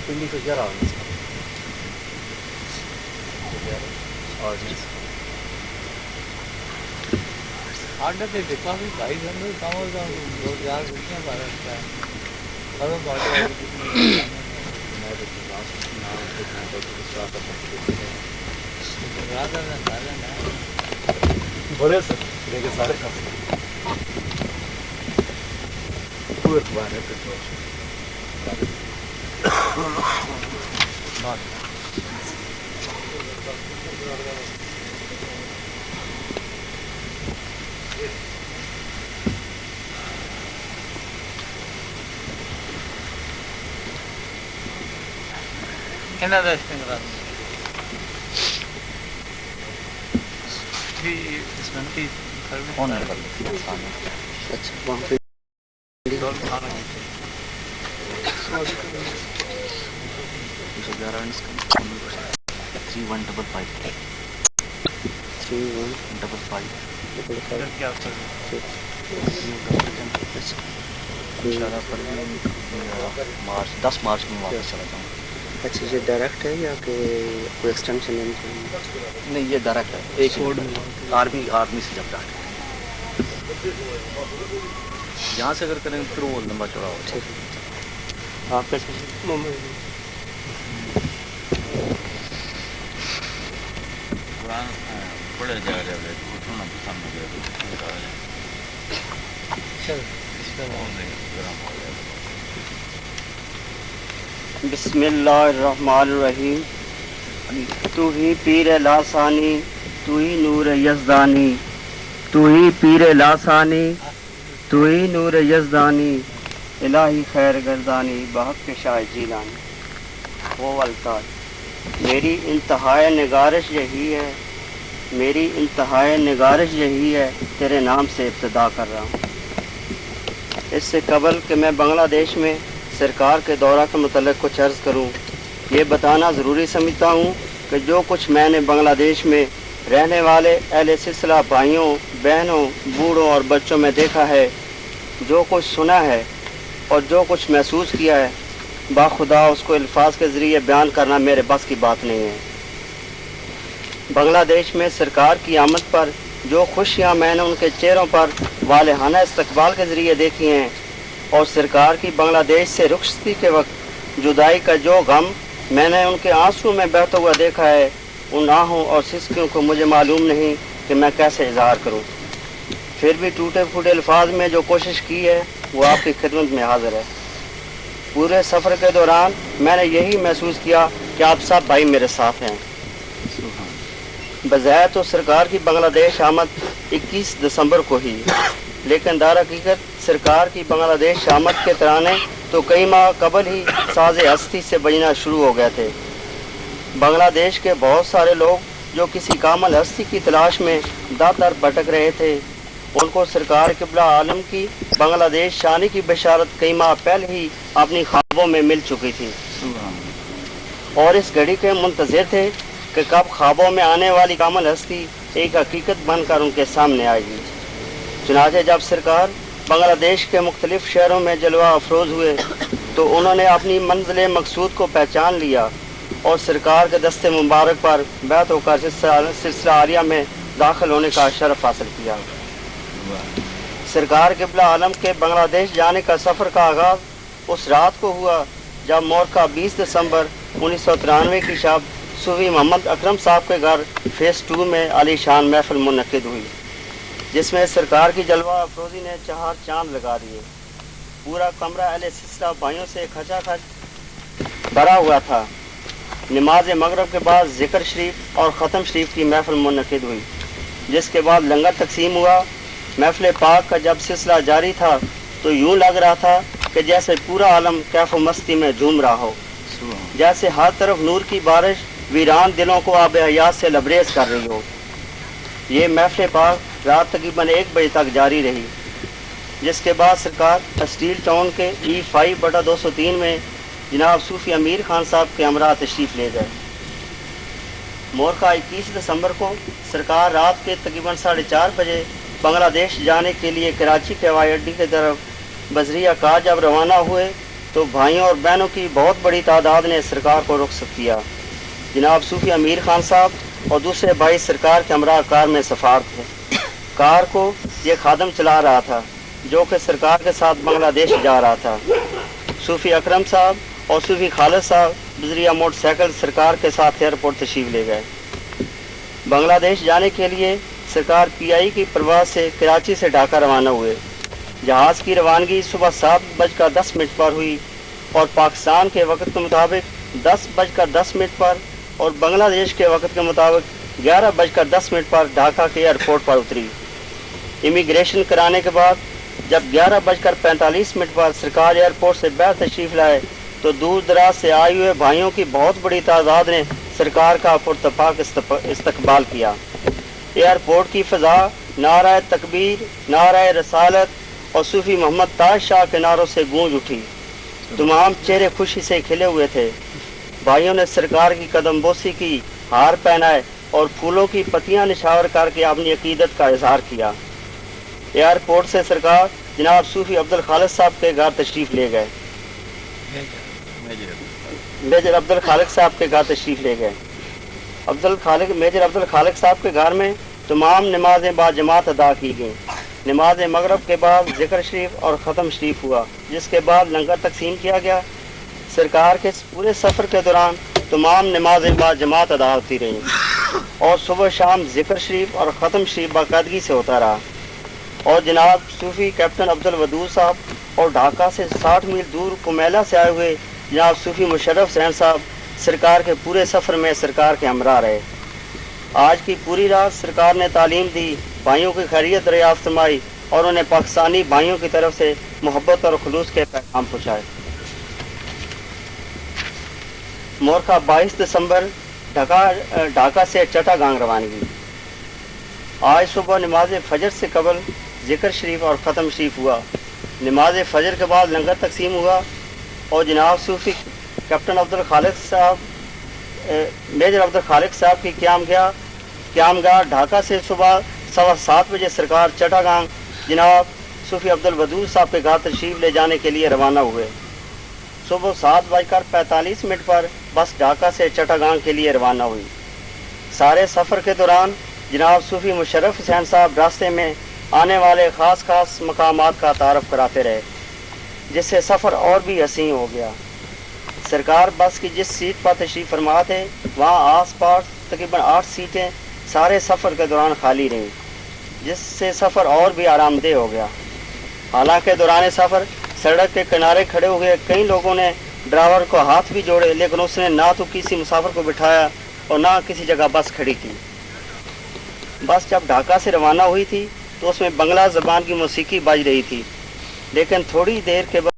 पिंडी को क्या रहा आर्डर पे काफी भाई बंधु कम रोजगार दुनिया भारत का कदम बड़े सर लेके सारे काम पूरे बारे पे another thing around. इसमें की कौन है अच्छा वहाँ पे मार्च 10 मार्च में वापस चला जाऊँ। अच्छा ये डायरेक्ट है या कि कोई एक्सटेंशन लेनी चाहिए? नहीं ये डायरेक्ट है एक आर्मी से जब डायरेक्ट यहाँ से अगर करेंगे फिर वो लंबा चौड़ा हो। ठीक है आप कैसे बड़े जगह बिस्मिल्लाहिर्रहमानिर्रहीम। तू ही पीर लासानी, तू ही नूर यज़दानी, तू ही पीर लासानी, तू ही नूर यज़दानी, इलाही खैर गर्दानी, बहक के शाह जीलानी। वो अल्ताज मेरी इंतहाए निगारिश यही है, मेरी इंतहाए निगारिश यही है, तेरे नाम से इब्तिदा कर रहा हूँ। इससे कबल कि मैं बांग्लादेश में सरकार के दौरा के मुतल्लिक़ कुछ अर्ज़ करूँ, ये बताना ज़रूरी समझता हूँ कि जो कुछ मैंने बांग्लादेश में रहने वाले अहले सिलसिला भाइयों, बहनों, बूढ़ों और बच्चों में देखा है, जो कुछ सुना है और जो कुछ महसूस किया है, बाखुदा उसको अल्फाज के ज़रिए बयान करना मेरे बस की बात नहीं है। बांग्लादेश में सरकार की आमद पर जो खुशियाँ मैंने उनके चेहरों पर वालेहाना इस्तकबाल के ज़रिए देखी हैं और सरकार की बांग्लादेश से रुखसती के वक्त जुदाई का जो गम मैंने उनके आंसू में बहता हुआ देखा है, उन आहों और सिसकियों को मुझे मालूम नहीं कि मैं कैसे इजहार करूं। फिर भी टूटे फूटे अल्फाज में जो कोशिश की है वो आपकी खिदमत में हाजिर है। पूरे सफ़र के दौरान मैंने यही महसूस किया कि आप सब भाई मेरे साथ हैं। बज़ाहिर तो सरकार की बांग्लादेश आमद 21 दिसंबर को ही, लेकिन दार हकीकत सरकार की बांग्लादेश आमद के तराने तो कई माह कबल ही साज़े हस्ती से बजना शुरू हो गए थे। बांग्लादेश के बहुत सारे लोग जो किसी कामल हस्ती की तलाश में दर दर भटक रहे थे, उनको सरकार क़िबला आलम की बांग्लादेश शानी की बशारत कई माह पहले ही अपनी ख्वाबों में मिल चुकी थी और इस घड़ी के मुंतज़िर थे कि कब ख्वाबों में आने वाली कामल हस्ती एक हकीकत बनकर उनके सामने आएगी। चुनांचे जब सरकार बांग्लादेश के मुख्तलिफ शहरों में जलवा अफरोज़ हुए तो उन्होंने अपनी मंजिल मकसूद को पहचान लिया और सरकार के दस्ते मुबारक पर बैत होकर सिलसिला आलिया में दाखिल होने का शरफ हासिल किया। सरकार क़िबला आलम के बांग्लादेश जाने का सफ़र का आगाज़ उस रात को हुआ जब मोरका 20 दिसंबर 1993 की शब सूफी मोहम्मद अकरम साहब के घर फेज़ 2 में आलीशान महफिल मुनक़िद हुई, जिसमें सरकार की जलवा अफरोज़ी ने 4 चांद लगा दिए। पूरा कमरा अहले सिलसिला भाइयों से खचाखच भरा हुआ था। नमाज मगरब के बाद ज़िक्र शरीफ और ख़त्म शरीफ की महफिल मुनक़िद हुई, जिसके बाद लंगर तकसीम हुआ। महफिल पाक का जब सिलसिला जारी था तो यूँ लग रहा था कि जैसे पूरा आलम कैफ मस्ती में झूम रहा हो, जैसे हर तरफ नूर की बारिश वीरान दिलों को आब हयात से लबरेज कर रही हो। ये महफिल पाक रात तकरीबन 1 बजे तक जारी रही। जिस के बाद सरकार स्टील टाउन के E5/203 में जनाब सूफी अमीर खान साहब के हमरा तशरीफ़ ले गए। मोरका 21 दिसंबर को सरकार रात के तकरीबन 4:30 बजे बांग्लादेश जाने के लिए कराची के हवाई अड्डे की तरफ बजरिया कार जब रवाना हुए तो भाइयों और बहनों की बहुत बड़ी तादाद ने सरकार को रुखसत किया। जनाब सूफी अमीर खान साहब और दूसरे भाई सरकार के हमरा कार में सफार थे। कार को ये खादम चला रहा था जो कि सरकार के साथ बांग्लादेश जा रहा था। सूफी अकरम साहब और सूफी खालिद साहब बजरिया मोटरसाइकिल सरकार के साथ एयरपोर्ट तशरीफ ले गए। बांग्लादेश जाने के लिए सरकार PI की परवाज़ से कराची से ढाका रवाना हुए। जहाज़ की रवानगी सुबह 7:10 पर हुई और पाकिस्तान के वक्त के मुताबिक 10:10 पर और बांग्लादेश के वक्त के मुताबिक 11:10 पर ढाका के एयरपोर्ट पर उतरी। इमिग्रेशन कराने के बाद जब 11:45 पर सरकार एयरपोर्ट से बाहर तशरीफ़ लाए तो दूर दराज से आए हुए भाइयों की बहुत बड़ी तादाद ने सरकार का पुरतपाक इस्तकबाल किया। एयरपोर्ट की फ़ज़ा नाराए तकबीर, नाराए रसालत और सूफी मोहम्मद ताज शाह के नारों से गूंज उठी। तमाम चेहरे खुशी से खिले हुए थे। भाइयों ने सरकार की कदमबोसी की, हार पहनाए और फूलों की पत्तियां निछावर करके अपनी अकीदत का इजहार किया। एयरपोर्ट से सरकार जनाब सूफी अब्दुल खालिद साहब के घर तशरीफ़ ले गए। मेजर अब्दुल खालिद साहब के घर तशरीफ़ ले गए। मेजर अब्दुल खालिद साहब के घर में तमाम नमाजें बाजमात अदा की गईं। नमाज मगरब के बाद ज़िक्र शरीफ और ख़त्म शरीफ हुआ, जिसके बाद लंगर तकसीम किया गया। सरकार के पूरे सफ़र के दौरान तमाम नमाजें बाजमात अदा होती रहीं और सुबह शाम ज़िक्र शरीफ और ख़त्म शरीफ बाकायदगी से होता रहा। और जनाब सूफी कैप्टन अब्दुल वदूद साहब और ढाका से 60 मील दूर कुमेला से आए हुए जनाब सूफी मुशर्रफ हुसैन साहब सरकार के पूरे सफ़र में सरकार के हमरा रहे। आज की पूरी रात सरकार ने तालीम दी, भाइयों की खैरियत दरियाफ्त फरमाई और उन्हें पाकिस्तानी भाइयों की तरफ से मोहब्बत और खुलूस के पैगाम पहुँचाए। मोरका 22 दिसंबर ढाका से चट्टागांग रवानगी। आज सुबह नमाज फजर से कबल ज़िक्र शरीफ और ख़त्म शरीफ हुआ। नमाज फजर के बाद लंगर तकसीम हुआ और जनाब सूफी कैप्टन अब्दुल खालिद साहब, मेजर अब्दुल खालिद साहब की क़यामगाह ढाका से सुबह 7:15 बजे सरकार चट्टागांग जनाब सूफी अब्दुल वदूद साहब के घर तशरीफ़ ले जाने के लिए रवाना हुए। सुबह 7:45 पर बस ढाका से चट्टागांग के लिए रवाना हुई। सारे सफ़र के दौरान जनाब सूफी मुशर्रफ हुसैन साहब रास्ते में आने वाले ख़ास मकामात का तारफ़ कराते रहे, जिससे सफ़र और भी हसीन हो गया। सरकार बस की जिस सीट पर तशरीफ़ फरमा थे वहाँ आस पास तकरीबन 8 सीटें सारे सफ़र के दौरान खाली रहीं, जिससे सफ़र और भी आरामदेह हो गया। हालांकि दौरान सफ़र सड़क के किनारे खड़े हुए कई लोगों ने ड्राइवर को हाथ भी जोड़े, लेकिन उसने ना तो किसी मुसाफिर को बिठाया और ना किसी जगह बस खड़ी की। बस जब ढाका से रवाना हुई थी तो उसमें बंगला ज़बान की मौसीकी बज रही थी, लेकिन थोड़ी देर के बाद